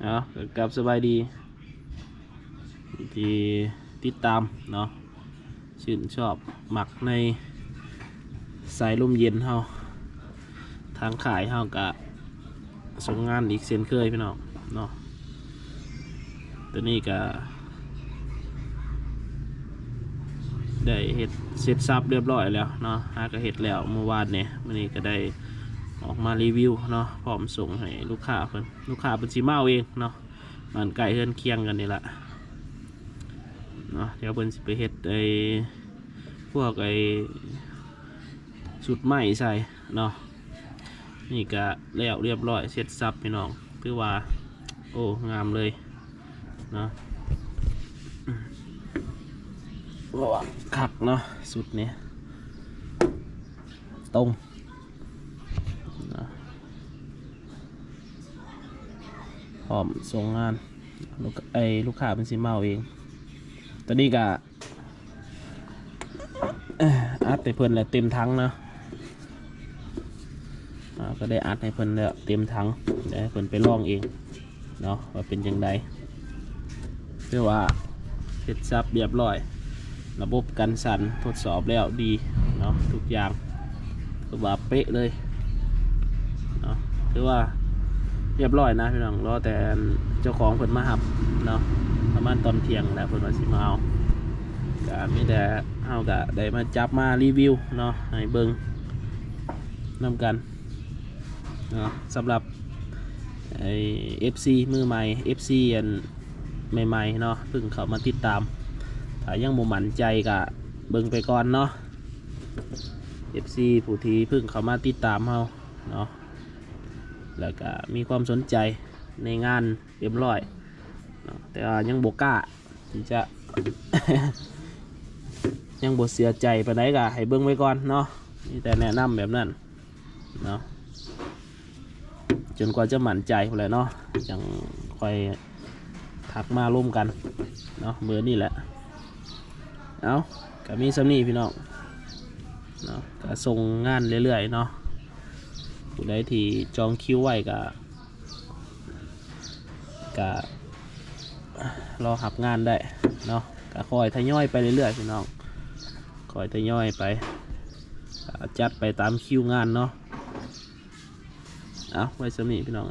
เอากับสบายดีที่ติดตามเนาะชื่นชอบหมักในสายลมเย็นเฮาทางขายเฮากะส่งงานอีกเช่นเคยพี่น้องเนาะตัวนี้ก็ได้เห็ดเสร็จซับเรียบร้อยแล้วเนาะหาก็เห็ดแล้วเมื่อวานเนี่ยวันนี้ก็ได้ออกมารีวิวเนาะพร้อมส่งให้ลูกค้าเพิ่นสิมาเอาเองเนาะมันไก่เฮือนเคียงกันนี่แหละเนาะเดี๋ยวเพิ่นสิไปเห็ดพวกสุดไหมใส่เนาะนี่ก็แล้วเรียบร้อยเสร็จซับพี่น้องคือว่าโอ้งามเลยเนาะว่าขักเนาะสุดนี้ตรงนะพร้อมส่งงานลูกค้าเป็นสิเมาเองตอนนี้ก็อัดให้เพิ่นแล้วเต็มถังนะก็ได้อัดให้เพิ่นแล้วเต็มถังได้เพิ่นไปลองเองเนาะว่าเป็นยังไงเพื่อว่าเสร็จสับเรียบร้อยระบบกันสั่นทดสอบแล้วดีเนาะทุกอย่างคือว่าเป๊ะเลยเนาะคือว่าเรียบร้อยนะพี่น้องรอแต่เจ้าของเพิ่นมาหับเนาะประมาณตอนเที่ยงแล้วเพิ่นว่าสิมาเอาก็มีแต่เฮาก็ได้มาจับมารีวิวเนาะให้เบิ่งนำกันเนาะสำหรับFC มือใหม่ FC อันใหม่ๆเนาะเพิ่งเข้ามาติดตามถ้ายังบ่มั่นใจก็เบิ่งไปก่อนเนาะ FC ผู้ที่เพิ่งเข้ามาติดตามเฮาเนาะแล้วก็มีความสนใจในงานเรียบร้อยเนาะแต่ว่ายังบ่กล้าที่จะ ยังบ่เสียใจปานใดก็ให้เบิ่งไว้ก่อนเนาะมีแต่แนะนำแบบนั้นเนาะจนกว่าจะมั่นใจพุ่นแหละเนาะจังค่อยทักมาร่วมกันเนาะเบอร์นี่แหละเอาก็มีสำนีพี่น้องเนาะก็ส่งงานเรื่อยๆเนาะผู้ใดที่จองคิวไว้ก็รอหับงานได้เนาะก็คอยทยอยไปเรื่อยๆพี่น้องคอยทยอยไปจัดไปตามคิวงานเนาะเอาไว้สำนีพี่น้อง